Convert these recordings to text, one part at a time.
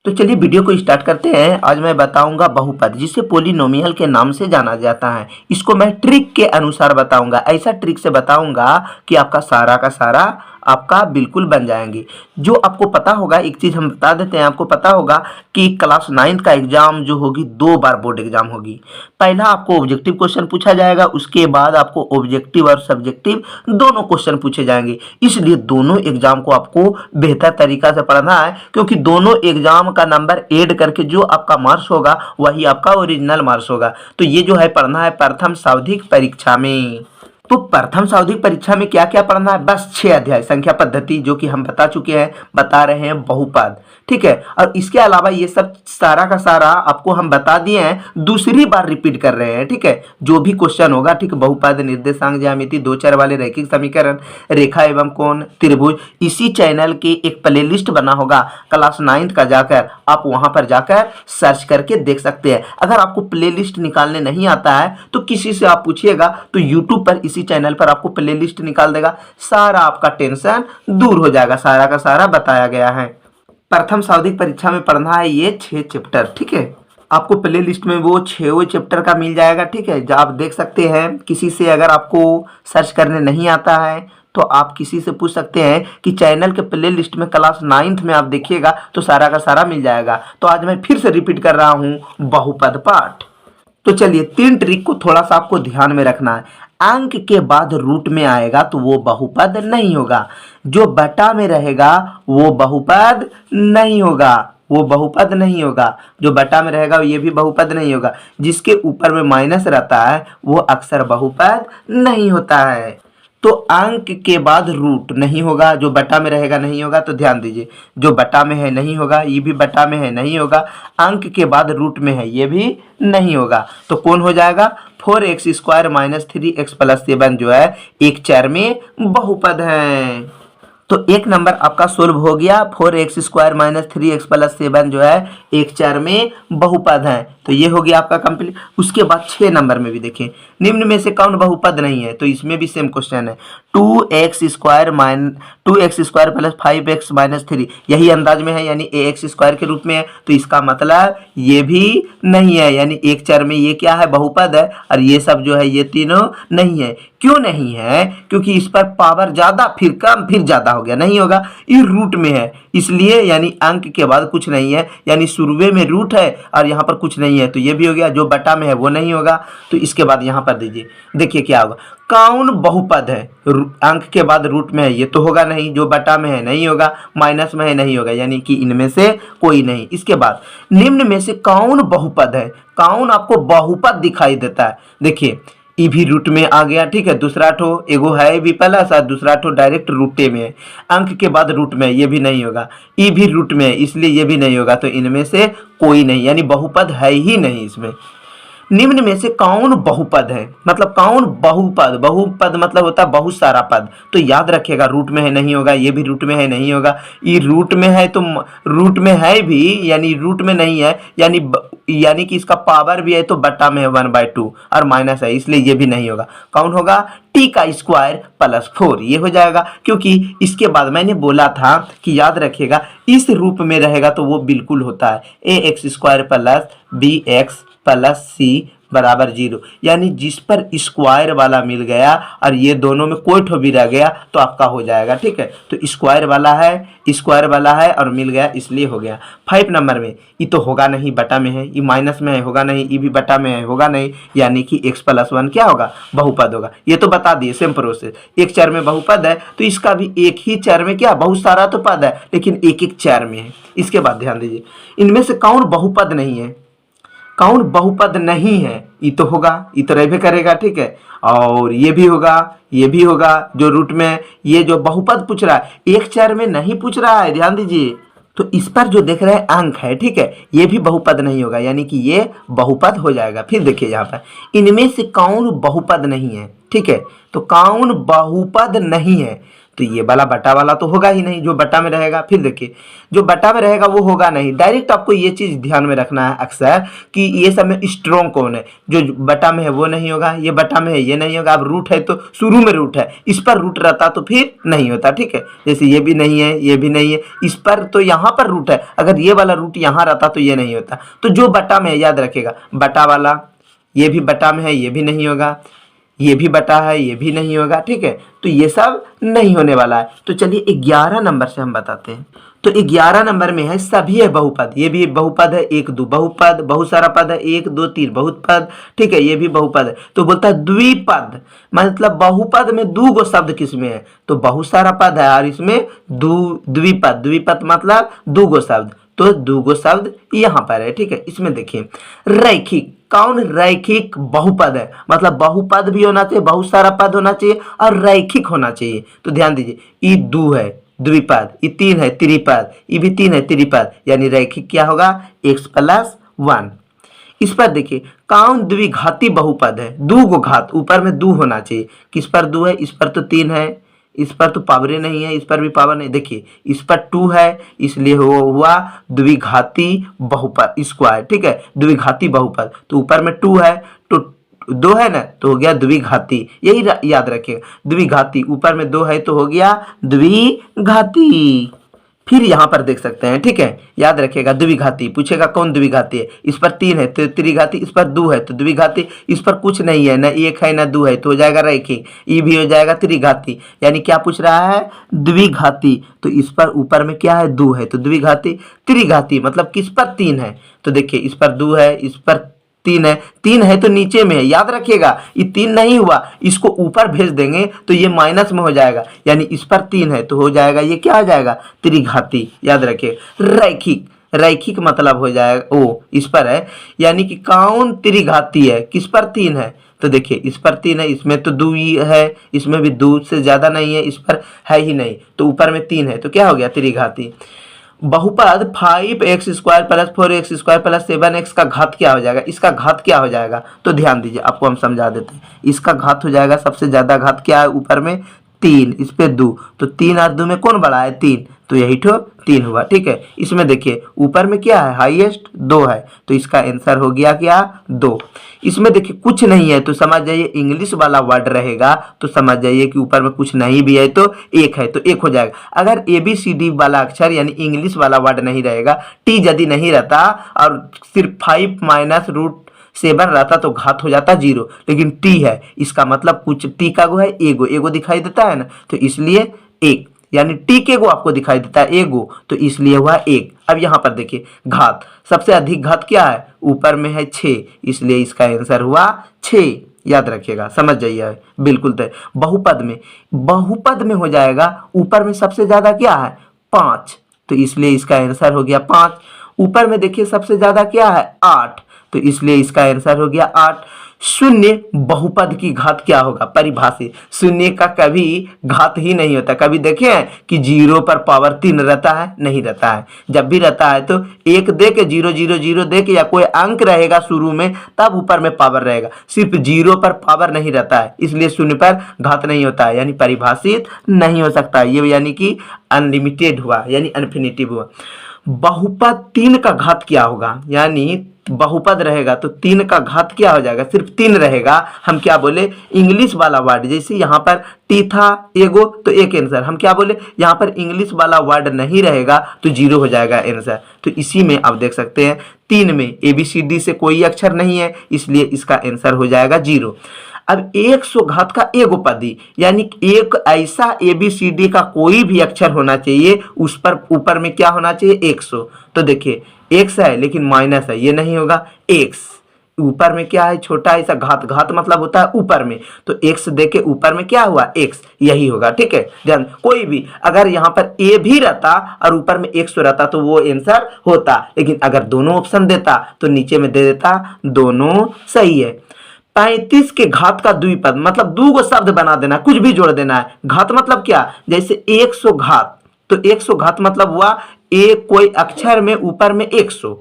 तो चलिए वीडियो को स्टार्ट करते हैं। आज मैं बताऊंगा बहुपद, जिसे पोलिनोमियल के नाम से जाना जाता है। इसको मैं ट्रिक के अनुसार बताऊंगा, ऐसा ट्रिक से बताऊंगा कि आपका सारा का सारा आपका बिल्कुल बन जाएंगे। जो आपको पता होगा, एक चीज़ हम बता देते हैं, आपको पता होगा कि क्लास 9 का एग्जाम जो होगी 2 बार बोर्ड एग्जाम होगी। पहला आपको ऑब्जेक्टिव क्वेश्चन पूछा जाएगा, उसके बाद आपको ऑब्जेक्टिव और सब्जेक्टिव दोनों क्वेश्चन पूछे जाएंगे। इसलिए दोनों एग्जाम को आपको बेहतर तरीका से पढ़ना है, क्योंकि दोनों एग्जाम का नंबर ऐड करके जो आपका मार्क्स होगा वही आपका ओरिजिनल मार्क्स होगा। तो ये जो है पढ़ना है प्रथम सांविधिक परीक्षा में। तो प्रथम सांविधिक परीक्षा में क्या क्या पढ़ना है? बस 6 अध्याय, संख्या पद्धति जो कि हम बता चुके हैं, बता रहे हैं बहुपद, ठीक है। और इसके अलावा ये सब सारा का सारा आपको हम बता दिए हैं, दूसरी बार रिपीट कर रहे हैं, ठीक है। जो भी क्वेश्चन होगा, ठीक, बहुपद, निर्देशांक, ज्यामिति, दो चर वाले रैखिक समीकरण, रेखा एवं कोण, त्रिभुज, इसी चैनल के एक प्लेलिस्ट बना होगा क्लास 9 का, जाकर आप वहां पर जाकर सर्च करके देख सकते हैं। अगर आपको प्लेलिस्ट निकालने नहीं आता है तो किसी से आप पूछिएगा, तो यूट्यूब पर इसी चैनल पर आपको प्लेलिस्ट निकाल देगा, सारा आपका टेंशन दूर हो जाएगा। सारा का सारा बताया गया है। प्रथम सांविधिक परीक्षा में पढ़ना है ये 6 चैप्टर, ठीक है। आपको प्ले लिस्ट में वो 6 चैप्टर का मिल जाएगा, ठीक है। जो आप देख सकते हैं, किसी से अगर आपको सर्च करने नहीं आता है तो आप किसी से पूछ सकते हैं कि चैनल के प्ले लिस्ट में क्लास 9 में आप देखिएगा तो सारा का सारा मिल जाएगा। तो आज मैं फिर से रिपीट कर रहा हूँ, बहुपद पाठ। तो चलिए 3 ट्रिक को थोड़ा सा आपको ध्यान में रखना है। अंक के बाद रूट में आएगा तो वो बहुपद नहीं होगा। जो बटा में रहेगा वो बहुपद नहीं होगा, वो बहुपद नहीं होगा। जो बटा में रहेगा ये भी बहुपद नहीं होगा। जिसके ऊपर में माइनस रहता है वो अक्सर बहुपद नहीं होता है। तो अंक के बाद रूट नहीं होगा, जो बटा में रहेगा नहीं होगा। तो ध्यान दीजिए, जो बटा में है नहीं होगा, ये भी बटा में है नहीं होगा, अंक के बाद रूट में है ये भी नहीं होगा। तो कौन हो जाएगा? 4x² - 3x + 7 जो है एक चर में बहुपद है। तो एक नंबर आपका सोल्व हो गया। 4x² - 3x + 7 जो है एक चर में बहुपद है। तो ये हो गया आपका कंप्लीट। उसके बाद 6 नंबर में भी देखें, निम्न में से कौन बहुपद नहीं है? तो इसमें भी सेम क्वेश्चन है। 2x² + 5x - 3 यही अंदाज में है, यानी ax² के रूप में है। तो इसका मतलब ये भी नहीं है, यानी एक चर में ये क्या है? बहुपद है। और ये सब जो है ये तीनों नहीं है। क्यों नहीं है? क्योंकि इस पर पावर ज्यादा, फिर कम, फिर ज्यादा हो गया, नहीं होगा। ये रूट में है इसलिए, यानी अंक के बाद कुछ नहीं है, यानी शुरुए में रूट है और यहाँ पर कुछ नहीं है। तो ये भी हो गया। जो बटा में है वो नहीं होगा। तो इसके बाद यहाँ पर दीजिए, देखिए क्या होगा। कौन बहुपद है? अंक के बाद रूट में है ये तो होगा नहीं, जो बटा में है नहीं होगा, माइनस में है नहीं होगा, यानी कि इनमें से कोई नहीं। इसके बाद निम्न में से कौन बहुपद है? कौन आपको बहुपद दिखाई देता है? देखिए ई भी रूट में आ गया, ठीक है। दूसरा ठो एगो है भी प्लस और दूसरा ठो डायरेक्ट रूटे में है। अंक के बाद रूट में है ये भी नहीं होगा। ई भी रूट में है इसलिए ये भी नहीं होगा। तो इनमें से कोई नहीं, यानी बहुपद है ही नहीं इसमें। निम्न में से कौन बहुपद है? मतलब कौन बहुपद? बहुपद मतलब होता है बहुत सारा पद। तो याद रखिएगा, रूट में है नहीं होगा, ये भी रूट में है नहीं होगा, ये रूट में है तो रूट में है भी, यानी रूट में नहीं है, यानी कि इसका पावर भी है तो बटा में है 1/2 और माइनस है इसलिए ये भी नहीं होगा। कौन होगा? t² + 4 ये हो जाएगा। क्योंकि इसके बाद मैंने बोला था कि याद रखिएगा, इस रूप में रहेगा तो वो बिल्कुल होता है ax² + bx + c = 0, यानी जिस पर स्क्वायर वाला मिल गया और ये दोनों में कोई ठो भी रह गया तो आपका हो जाएगा, ठीक है। तो स्क्वायर वाला है और मिल गया इसलिए हो गया। 5 नंबर में ये तो होगा नहीं, बटा में है, ये माइनस में है, होगा नहीं, ये भी बटा में है, होगा नहीं, यानी कि x + 1 क्या होगा? बहुपद होगा। ये तो बता दिए, सेम प्रोसेस। एक चर में बहुपद है तो इसका भी एक ही चर में क्या, बहुत सारा तो पद है लेकिन एक एक चर में है। इसके बाद ध्यान दीजिए, इनमें से कौन बहुपद नहीं है? कौन बहुपद नहीं है? ये तो होगा, ये तो रहबे करेगा, ठीक है। और ये भी होगा, ये भी होगा। जो रूट में ये जो बहुपद पूछ रहा है, एक चर में नहीं पूछ रहा है, ध्यान दीजिए। तो इस पर जो देख रहे हैं अंक है, ठीक है, ये भी बहुपद नहीं होगा, यानी कि ये बहुपद हो जाएगा। फिर देखिए यहाँ पर, इनमें से कौन बहुपद नहीं है? ठीक है, तो कौन बहुपद नहीं है? तो ये वाला बटा वाला तो होगा ही नहीं जो बटा में रहेगा। फिर देखिए जो बटा में रहेगा वो होगा नहीं। डायरेक्ट आपको ये चीज़ ध्यान में रखना है अक्सर कि ये सब में स्ट्रॉन्ग कौन है। जो बटा में है वो नहीं होगा, ये बटा में है ये नहीं होगा। अब रूट है तो शुरू में रूट है, इस पर रूट रहता तो फिर नहीं होता, ठीक है। जैसे ये भी नहीं है, ये भी नहीं है, इस पर तो यहाँ पर रूट है, अगर ये वाला रूट यहाँ रहता तो ये नहीं होता। तो जो बटा में है याद रखिएगा, बटा वाला ये भी बटा में है, ये भी नहीं होगा, ये भी बटा है, ये भी नहीं होगा, ठीक है। तो ये सब नहीं होने वाला है। तो चलिए 11 नंबर से हम बताते हैं। तो 11 नंबर में है सभी है बहुपद। ये भी बहुपद है, 1 2 बहुपद, बहुत सारा पद है, 1 2 3 बहुपद, ठीक है। ये भी बहुपद है। तो बोलता है द्विपद, मतलब बहुपद में दो गो शब्द किसमें है, तो बहुत सारा पद है और इसमें द्विपद। द्विपद मतलब दो गो शब्द, तो दो गो शब्द यहाँ पर है, ठीक है। इसमें देखिए रैखिक, कौन रैखिक बहुपद है, मतलब बहुपद भी होना चाहिए, बहुत सारा पद होना चाहिए और रैखिक होना चाहिए। तो ध्यान दीजिए, ये 2 है द्विपद, ये 3 है त्रिपद, ये भी 3 है त्रिपद, यानी रैखिक क्या होगा x + 1। इस पर देखिए कौन द्विघाती बहुपद है, दो गो घात, ऊपर में 2 होना चाहिए। किस पर 2 है, इस पर तो 3 है, इस पर तो पावरे नहीं है, इस पर भी पावर नहीं। देखिए इस पर 2 है, इसलिए हुआ द्विघाती बहुपद स्क्वायर, ठीक है। द्विघाती बहुपद, तो ऊपर में 2 है तो 2 है ना, तो हो गया द्विघाती। यही याद रखिएगा, द्विघाती, ऊपर में 2 है तो हो गया द्विघाती। फिर यहाँ पर देख सकते हैं, ठीक है, याद रखिएगा द्विघाती। पूछेगा कौन द्विघाती है, इस पर 3 है तो त्रिघाती, इस पर 2 है तो द्विघाती, इस पर कुछ नहीं है, ना 1 है ना 2 है, तो हो जाएगा रैखिक। ये भी हो जाएगा त्रिघाती, यानी क्या पूछ रहा है, द्विघाती। तो इस पर ऊपर में क्या है, 2 है तो द्विघाती। त्रिघाती मतलब किस पर 3 है, तो देखिए इस पर 2 है, इस पर 3 है, 3 है तो नीचे में है, याद रखिएगा। ये 3 नहीं हुआ, इसको ऊपर भेज देंगे तो ये माइनस में हो जाएगा, यानी इस पर 3 है तो हो जाएगा ये क्या हो जाएगा, त्रिघाती। याद रखिए रैखिक, रैखिक मतलब हो जाएगा ओ इस पर है, यानी कि कौन त्रिघाती है, किस पर 3 है, तो देखिए इस पर 3 है, इसमें तो 2 ही है, इसमें भी 2 से ज्यादा नहीं है, इस पर है ही नहीं, तो ऊपर में 3 है तो क्या हो गया त्रिघाती। बहुपद 5x² + 4x² + 7x का घात क्या हो जाएगा, इसका घात क्या हो जाएगा, तो ध्यान दीजिए आपको हम समझा देते हैं। इसका घात हो जाएगा, सबसे ज्यादा घात क्या है, ऊपर में 3, इस पे 2, तो 3 और 2 में कौन बड़ा है, 3, तो यही ठो 3 हुआ, ठीक है। इसमें देखिए ऊपर में क्या है, हाईएस्ट 2 है, तो इसका आंसर हो गया क्या, 2। इसमें देखिए कुछ नहीं है तो समझ जाइए इंग्लिश वाला वर्ड रहेगा, तो समझ जाइए कि ऊपर में कुछ नहीं भी है तो 1 है तो 1 हो जाएगा। अगर ABCD वाला अक्षर यानी इंग्लिश वाला वर्ड नहीं रहेगा, टी यदि नहीं रहता और सिर्फ 5 - √7 रहता तो घात हो जाता 0, लेकिन टी है, इसका मतलब कुछ टी का गो है, एगो, एगो दिखाई देता है ना, तो इसलिए 1, यानी टी के गो आपको दिखाई देता है एगो, तो इसलिए हुआ 1। अब यहाँ पर देखिए घात, सबसे अधिक घात क्या है, ऊपर में है 6, इसलिए इसका आंसर हुआ 6। याद रखिएगा, समझ जाइए बिल्कुल तय। बहुपद में हो जाएगा, ऊपर में सबसे ज्यादा क्या है, 5, तो इसलिए इसका आंसर हो गया 5। ऊपर में देखिए सबसे ज्यादा क्या है, 8, तो इसलिए इसका आंसर हो गया 8। शून्य बहुपद की घात क्या होगा, परिभाषित, शून्य का कभी घात ही नहीं होता। कभी देखे हैं कि 0 पर पावर 3 रहता है, नहीं रहता है। जब भी रहता है तो 1 दे के 0 0 0 दे के या कोई अंक रहेगा शुरू में, तब ऊपर में पावर रहेगा। सिर्फ 0 पर पावर नहीं रहता है, इसलिए शून्य पर घात नहीं होता है, यानी परिभाषित नहीं हो सकता। ये यानी कि अनलिमिटेड हुआ, यानी इन्फिनिटिव हुआ। बहुपद 3 का घात क्या होगा, यानी बहुपद रहेगा तो 3 का घात क्या हो जाएगा, सिर्फ 3 रहेगा। हम क्या बोले, इंग्लिश वाला वर्ड, जैसे यहाँ पर टी था एगो तो 1 आंसर, हम क्या बोले यहाँ पर इंग्लिश वाला वर्ड नहीं रहेगा तो 0 हो जाएगा आंसर। तो इसी में आप देख सकते हैं 3 में ABCD से कोई अक्षर नहीं है, इसलिए इसका आंसर हो जाएगा 0। अब 100 घात का एगो पदी, यानी एक ऐसा ABCD का कोई भी अक्षर होना चाहिए, उस पर ऊपर में क्या होना चाहिए, 100। तो देखिए x है लेकिन माइनस है, ये नहीं होगा, x ऊपर में क्या है, छोटा ऐसा घात, घात मतलब होता है ऊपर में, तो x देके ऊपर में क्या हुआ, x, यही होगा, ठीक है। ध्यान, कोई भी अगर यहाँ पर a भी रहता और ऊपर में 100 रहता तो वो आंसर होता, लेकिन अगर दोनों ऑप्शन देता तो नीचे में दे देता दोनों सही है। 35 के घात का द्विपद, मतलब दो गो शब्द बना देना, कुछ भी जोड़ देना है। घात मतलब क्या, जैसे 100 घात, तो 100 घात मतलब हुआ एक कोई अक्षर में ऊपर में 100,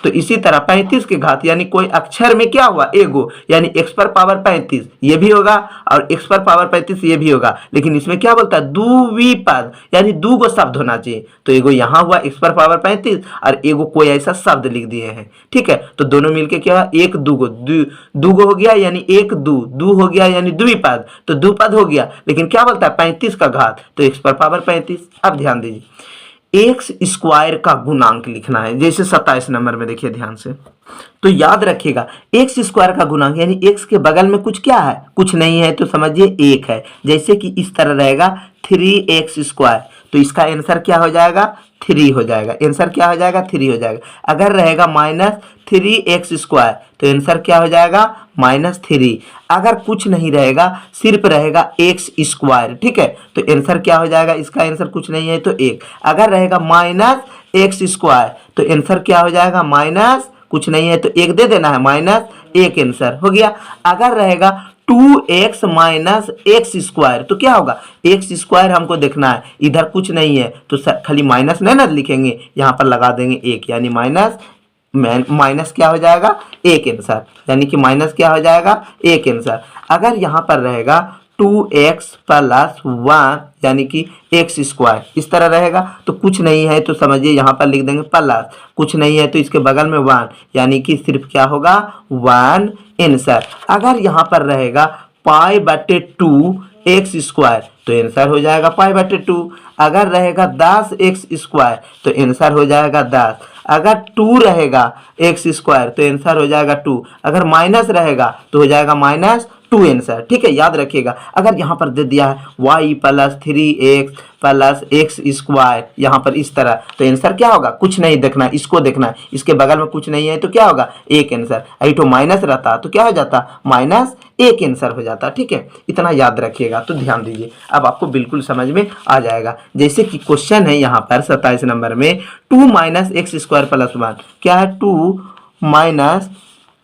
तो इसी तरह 35 के घात यानी कोई अक्षर में क्या हुआ एगो, यानी x पर पावर 35 ये भी होगा और x पर पावर 35 ये भी होगा, लेकिन इसमें क्या बोलता है द्विपद यानी दो गो शब्द होना चाहिए। तो एगो यहाँ हुआ x पर पावर 35 और एगो कोई ऐसा शब्द लिख दिए हैं, ठीक है। तो दोनों मिलके क्या हुआ एक दूगो, दूगो हो गया यानी एक दू हो गया यानी द्विपद, तो द्विपद हो गया। लेकिन क्या बोलता है 35 का घात तो x पर पावर 35। अब ध्यान दीजिए एक्स स्क्वायर का गुणांक लिखना है, जैसे 27 नंबर में देखिए ध्यान से। तो याद रखिएगा एक्स स्क्वायर का गुणांक यानी एक्स के बगल में कुछ क्या है, कुछ नहीं है तो समझिए एक है। जैसे कि इस तरह रहेगा 3x स्क्वायर, तो इसका आंसर क्या हो जाएगा 3 हो जाएगा। आंसर क्या हो जाएगा 3 हो जाएगा। अगर रहेगा -3x स्क्वायर तो आंसर क्या हो जाएगा -3। अगर कुछ नहीं रहेगा सिर्फ रहेगा एक्स स्क्वायर, ठीक है, तो आंसर क्या हो जाएगा, इसका आंसर कुछ नहीं है तो 1। अगर रहेगा -x स्क्वायर तो आंसर क्या हो जाएगा माइनस कुछ नहीं है तो 1 दे देना है -1 आंसर हो गया। अगर रहेगा 2x माइनस एक्स स्क्वायर तो क्या होगा एक्स स्क्वायर हमको देखना है, इधर कुछ नहीं है तो खाली माइनस नहीं ना लिखेंगे, यहाँ पर लगा देंगे 1 यानी माइनस क्या हो जाएगा 1 आंसर, यानी कि माइनस क्या हो जाएगा 1 आंसर। अगर यहाँ पर रहेगा 2x प्लस 1 यानी कि एक्स स्क्वायर इस तरह रहेगा, तो कुछ नहीं है तो समझिए यहाँ पर लिख देंगे प्लस, कुछ नहीं है तो इसके बगल में 1 यानी कि सिर्फ क्या होगा 1 आंसर। अगर यहाँ पर रहेगा π/2 एक्स स्क्वायर तो आंसर हो जाएगा π/2। अगर रहेगा 10x स्क्वायर तो आंसर हो जाएगा 10। अगर 2 रहेगा एक्स स्क्वायर तो आंसर हो जाएगा 2। अगर माइनस रहेगा तो हो जाएगा -2 आंसर, ठीक है, याद रखिएगा। अगर यहाँ पर दे दिया है y + 3x + x स्क्वायर यहाँ पर इस तरह, तो आंसर क्या होगा कुछ नहीं देखना, इसको देखना है, इसके बगल में कुछ नहीं है तो क्या होगा 1 आंसर। अभी तो माइनस रहता तो क्या हो जाता -1 आंसर हो जाता, ठीक है, इतना याद रखिएगा। तो ध्यान दीजिए अब आपको बिल्कुल समझ में आ जाएगा। जैसे कि क्वेश्चन है यहाँ पर 27 नंबर में 2 - x स्क्वायर + 1 क्या है 2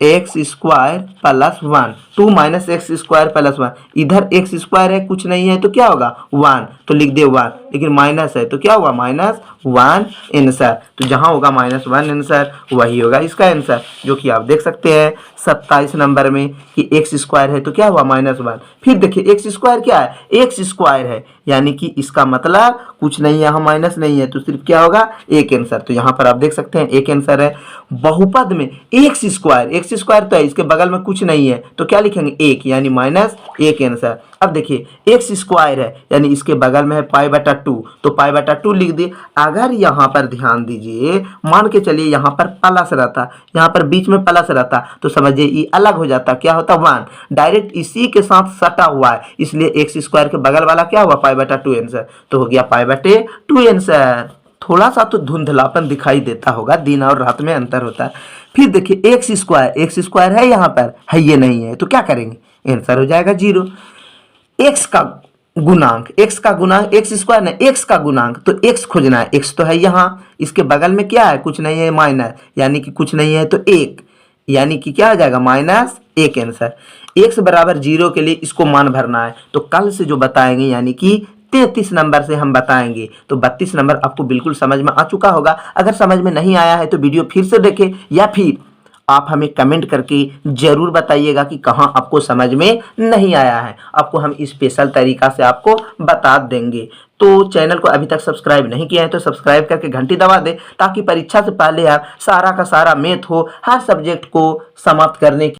- x स्क्वायर + 1, 2 - x स्क्वायर + 1, इधर x स्क्वायर है कुछ नहीं है तो क्या होगा 1 तो लिख दे 1, लेकिन माइनस है तो क्या होगा -1 आंसर। तो जहां होगा -1 आंसर वही होगा इसका आंसर, जो कि आप देख सकते हैं 27 नंबर में कि x स्क्वायर है तो क्या हुआ -1। फिर देखिए x स्क्वायर क्या है x स्क्वायर है यानी कि इसका मतलब कुछ नहीं है, यहाँ माइनस नहीं है तो सिर्फ क्या होगा 1 आंसर। तो यहाँ पर आप देख सकते हैं 1 आंसर है। बहुपद में x स्क्वायर तो है, इसके बगल में कुछ नहीं है तो क्या लिखेंगे 1 यानी -1 आंसर। अब देखिए x स्क्वायर है यानी इसके बगल में है π/2 तो π/2 लिख दिए। अगर यहाँ पर ध्यान दीजिए मान के चलिए यहाँ पर प्लस रहता, यहाँ पर बीच में प्लस रहता तो समझिए ये अलग हो जाता, क्या होता 1, डायरेक्ट इसी के साथ सटा हुआ है इसलिए x स्क्वायर के बगल वाला क्या हुआ π/2 आंसर, तो हो गया π/2 आंसर। थोड़ा सा तो धुंधलापन दिखाई देता होगा, दिन और रात में अंतर होता है। फिर देखिए एक्स स्क्वायर है यहाँ पर है, ये नहीं है तो क्या करेंगे आंसर हो जाएगा 0। एक्स का गुणांक एक्स स्क्वायर ना एक्स का गुणांक, तो एक्स खोजना है, एक्स तो है यहाँ, इसके बगल में क्या है कुछ नहीं है माइनस यानी कि कुछ नहीं है तो 1 यानी कि क्या हो जाएगा -1 आंसर। एक्स बराबर 0 के लिए इसको मान भरना है, तो कल से जो बताएंगे यानी कि 33 नंबर से हम बताएंगे, तो 32 नंबर आपको बिल्कुल समझ में आ चुका होगा। अगर समझ में नहीं आया है तो वीडियो फिर से देखें या फिर आप हमें कमेंट करके जरूर बताइएगा कि कहाँ आपको समझ में नहीं आया है, आपको हम स्पेशल तरीका से आपको बता देंगे। तो चैनल को अभी तक सब्सक्राइब नहीं किया है तो सब्सक्राइब करके घंटी दबा दे, ताकि परीक्षा से पहले आप सारा का सारा मैथ हो हर सब्जेक्ट को समाप्त करने की